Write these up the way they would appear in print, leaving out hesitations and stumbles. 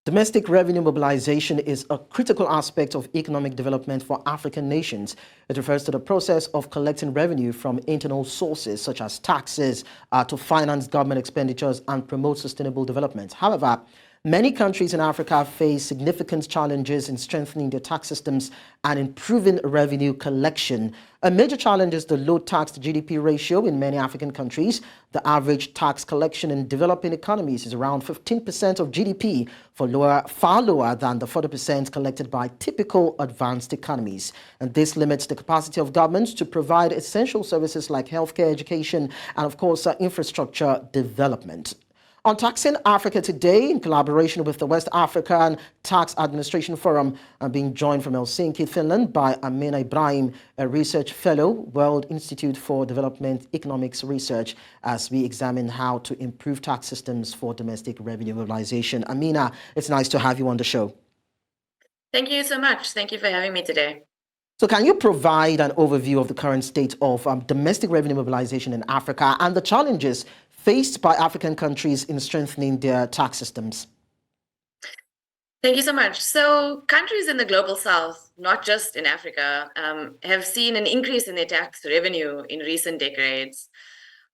Domestic revenue mobilization is a critical aspect of economic development for African nations. It refers to the process of collecting revenue from internal sources such as taxes to finance government expenditures and promote sustainable development. However, many countries in Africa face significant challenges in strengthening their tax systems and improving revenue collection. A major challenge is the low tax to GDP ratio in many African countries. The average tax collection in developing economies is around 15% of GDP, far lower than the 40% collected by typical advanced economies. And this limits the capacity of governments to provide essential services like healthcare, education, and of course, infrastructure development. On Taxing Africa today, in collaboration with the West African Tax Administration Forum, I'm being joined from Helsinki, Finland by Amina Ibrahim, a research fellow, World Institute for Development Economics Research, as we examine how to improve tax systems for domestic revenue mobilization. Amina, it's nice to have you on the show. Thank you so much. Thank you for having me today. So can you provide an overview of the current state of domestic revenue mobilization in Africa and the challenges faced by African countries in strengthening their tax systems? Thank you so much. So countries in the global south, not just in Africa, have seen an increase in their tax revenue in recent decades.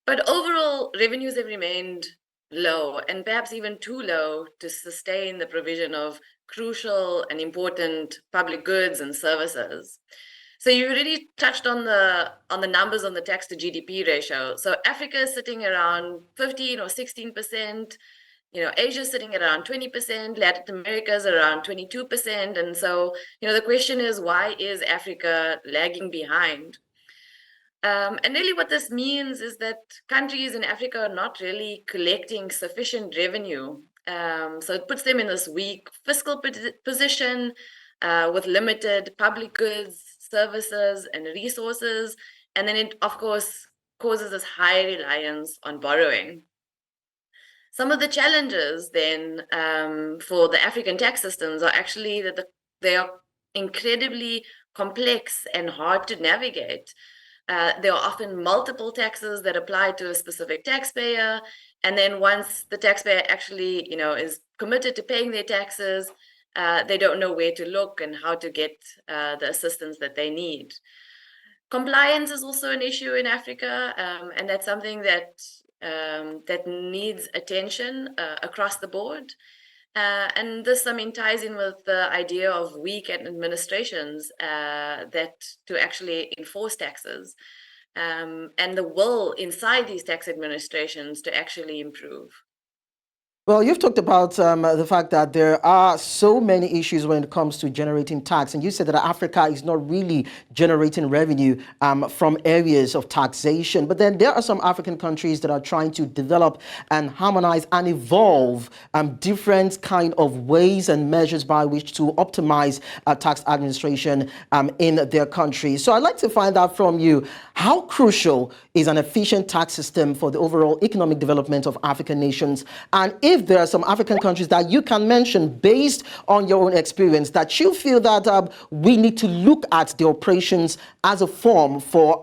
But overall, revenues have remained low and perhaps even too low to sustain the provision of crucial and important public goods and services. So you already touched on the numbers on the tax to GDP ratio. So Africa is sitting around 15 or 16%. Asia is sitting at around 20%, Latin America is around 22%. And so, the question is, why is Africa lagging behind? And really what this means is that countries in Africa are not really collecting sufficient revenue. So it puts them in this weak fiscal position with limited public goods, services, and resources. And then it, of course, causes this high reliance on borrowing. Some of the challenges then for the African tax systems are actually that they are incredibly complex and hard to navigate. There are often multiple taxes that apply to a specific taxpayer, and then once the taxpayer actually, is committed to paying their taxes, they don't know where to look and how to get the assistance that they need. Compliance is also an issue in Africa, and that's something that needs attention across the board. And this, ties in with the idea of weak administrations that to actually enforce taxes, and the will inside these tax administrations to actually improve. Well, you've talked about the fact that there are so many issues when it comes to generating tax. And you said that Africa is not really generating revenue from areas of taxation. But then there are some African countries that are trying to develop and harmonize and evolve different kind of ways and measures by which to optimize tax administration in their country. So I'd like to find out from you, how crucial is an efficient tax system for the overall economic development of African nations? And if there are some African countries that you can mention based on your own experience that you feel that we need to look at the operations as a form for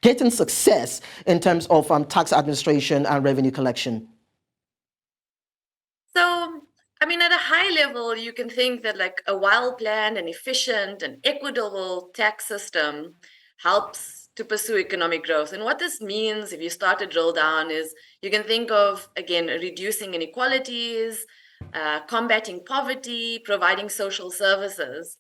getting success in terms of tax administration and revenue collection? So, at a high level, you can think that like a well-planned and efficient and equitable tax system helps to pursue economic growth. And what this means, if you start to drill down, is you can think of, again, reducing inequalities, combating poverty, providing social services.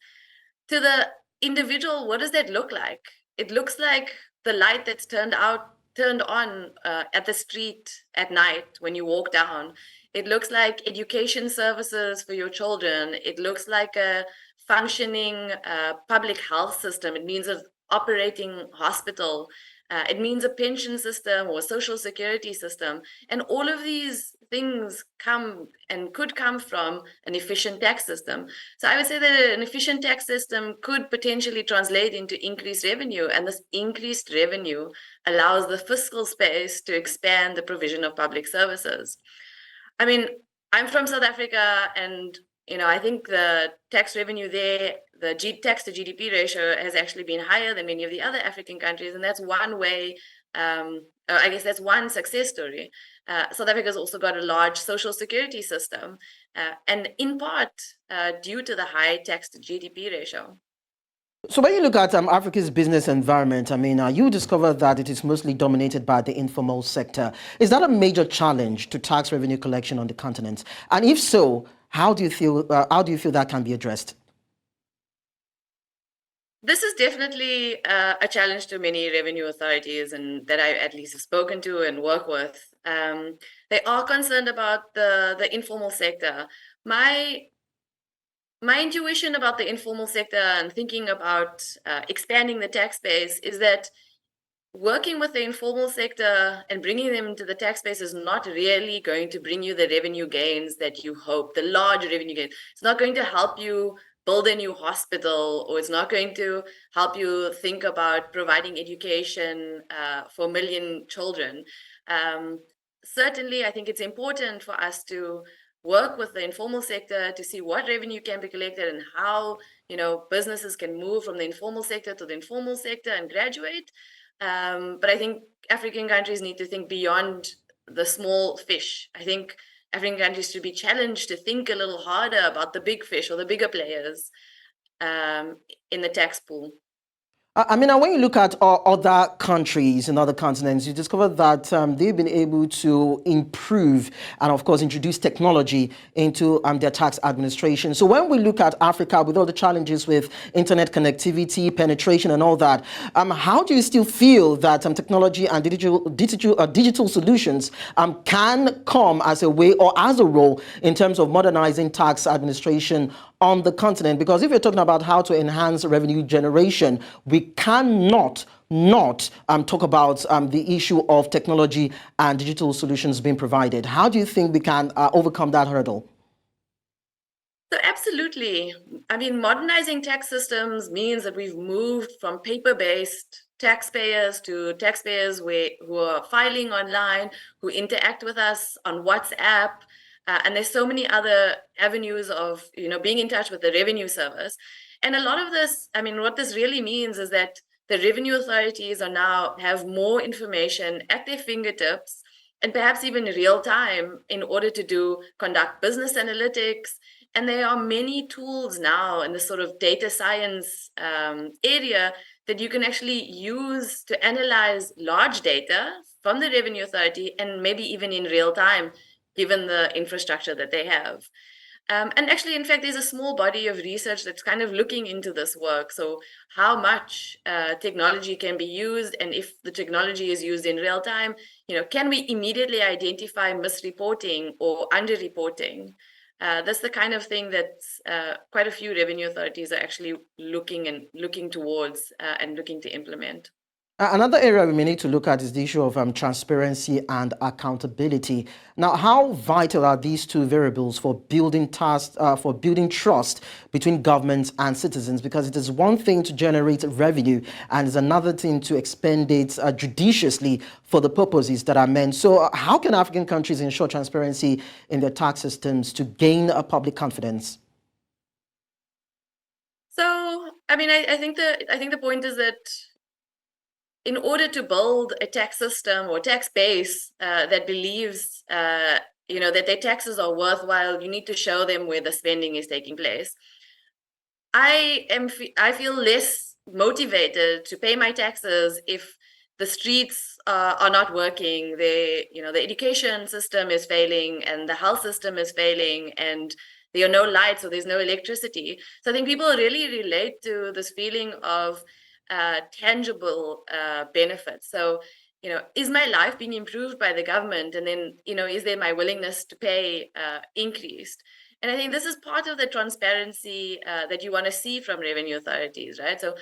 To the individual, what does that look like? It looks like the light that's turned on at the street at night when you walk down. It looks like education services for your children. It looks like a functioning public health system. It means an operating hospital. It means a pension system or a social security system. And all of these things come and could come from an efficient tax system. So I would say that an efficient tax system could potentially translate into increased revenue. And this increased revenue allows the fiscal space to expand the provision of public services. I'm from South Africa, and I think the tax revenue there, the tax to GDP ratio has actually been higher than many of the other African countries, and that's one way I guess that's one success story. South Africa's also got a large social security system, and in part due to the high tax to GDP ratio. So when you look at Africa's business environment, I mean, you discover that it is mostly dominated by the informal sector. Is that a major challenge to tax revenue collection on the continent? And if so, how do you feel that can be addressed? This is definitely a challenge to many revenue authorities, and that I at least have spoken to and work with. They are concerned about the informal sector. My my intuition about the informal sector and thinking about expanding the tax base is that working with the informal sector and bringing them into the tax base is not really going to bring you the revenue gains that you hope, the large revenue gains. It's not going to help you build a new hospital, or it's not going to help you think about providing education for a million children. Um, Certainly, I think it's important for us to work with the informal sector to see what revenue can be collected and how businesses can move from the informal sector to the informal sector and graduate. But I think African countries need to think beyond the small fish. I think African countries should be challenged to think a little harder about the big fish or the bigger players um, in the tax pool. I mean, when you look at other countries in other continents, you discover that they've been able to improve and, of course, introduce technology into their tax administration. So when we look at Africa with all the challenges with internet connectivity, penetration, and all that, how do you still feel that technology and digital solutions can come as a way or as a role in terms of modernizing tax administration on the continent? Because if you're talking about how to enhance revenue generation, we cannot not talk about the issue of technology and digital solutions being provided. How do you think we can overcome that hurdle? So absolutely. I mean, modernizing tax systems means that we've moved from paper-based taxpayers to taxpayers who are filing online, who interact with us on WhatsApp, and there's so many other avenues of being in touch with the revenue service. And a lot of this, I mean, what this really means is that the revenue authorities are now have more information at their fingertips and perhaps even real time in order to conduct business analytics. And there are many tools now in the sort of data science area that you can actually use to analyze large data from the revenue authority, and maybe even in real time, given the infrastructure that they have. And actually, in fact, there's a small body of research that's kind of looking into this work. So how much technology can be used, and if the technology is used in real time, can we immediately identify misreporting or underreporting? That's the kind of thing that quite a few revenue authorities are actually looking towards and looking to implement. Another area we may need to look at is the issue of transparency and accountability. Now, how vital are these two variables for building trust between governments and citizens? Because it is one thing to generate revenue, and it's another thing to expend it judiciously for the purposes that are meant. So, how can African countries ensure transparency in their tax systems to gain public confidence? So, I mean, I think the point is that in order to build a tax system or tax base that believes that their taxes are worthwhile, you need to show them where the spending is taking place. I feel less motivated to pay my taxes if the streets are not working. The education system is failing, and the health system is failing, and there are no lights or there's no electricity. So I think people really relate to this feeling of tangible benefits. So, is my life being improved by the government? And then, is there my willingness to pay increased? And I think this is part of the transparency that you want to see from revenue authorities, right? So,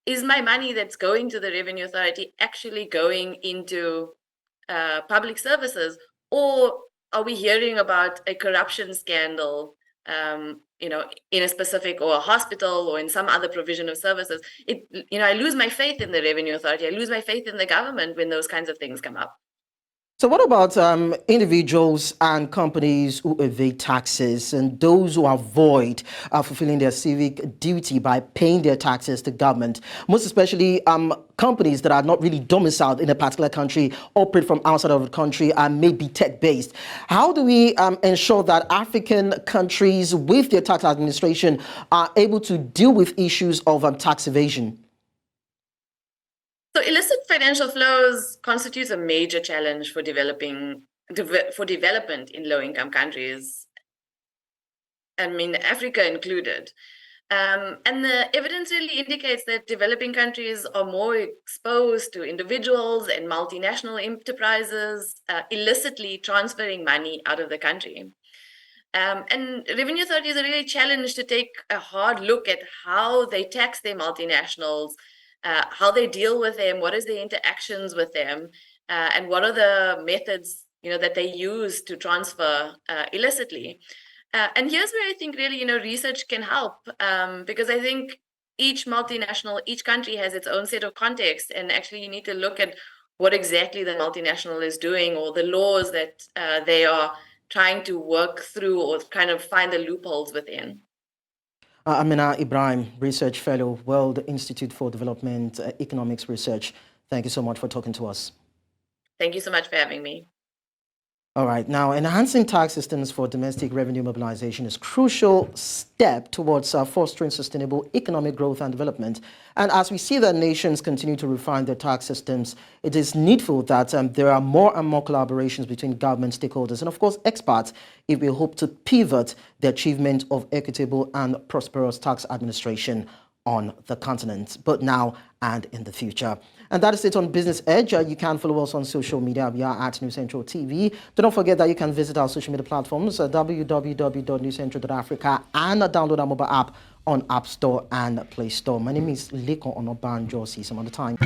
is my money that's going to the revenue authority actually going into public services, or are we hearing about a corruption scandal in a specific or a hospital or in some other provision of services? I lose my faith in the revenue authority. I lose my faith in the government when those kinds of things come up. So what about individuals and companies who evade taxes and those who avoid fulfilling their civic duty by paying their taxes to government, most especially companies that are not really domiciled in a particular country, operate from outside of the country and may be tech-based? How do we ensure that African countries with their tax administration are able to deal with issues of tax evasion? So illicit financial flows constitutes a major challenge for development in low-income countries. I mean, Africa included. And the evidence really indicates that developing countries are more exposed to individuals and multinational enterprises illicitly transferring money out of the country. And revenue authorities are really challenged to take a hard look at how they tax their multinationals, how they deal with them, what is their interactions with them, and what are the methods that they use to transfer illicitly. And here's where I think really research can help, because I think each multinational, each country has its own set of context, and actually you need to look at what exactly the multinational is doing or the laws that they are trying to work through or kind of find the loopholes within. Amina Ibrahim, Research Fellow, World Institute for Development Economics Research. Thank you so much for talking to us. Thank you so much for having me. All right. Now, enhancing tax systems for domestic revenue mobilization is a crucial step towards fostering sustainable economic growth and development. And as we see that nations continue to refine their tax systems, it is needful that there are more and more collaborations between government stakeholders and, of course, experts if we hope to pivot the achievement of equitable and prosperous tax administration on the continent, both now and in the future. And that is it on Business Edge. You can follow us on social media. We are at News Central TV. Do not forget that you can visit our social media platforms, www.newscentral.africa, and download our mobile app on App Store and Play Store. My name is Liko Onobanjo. See you some other time.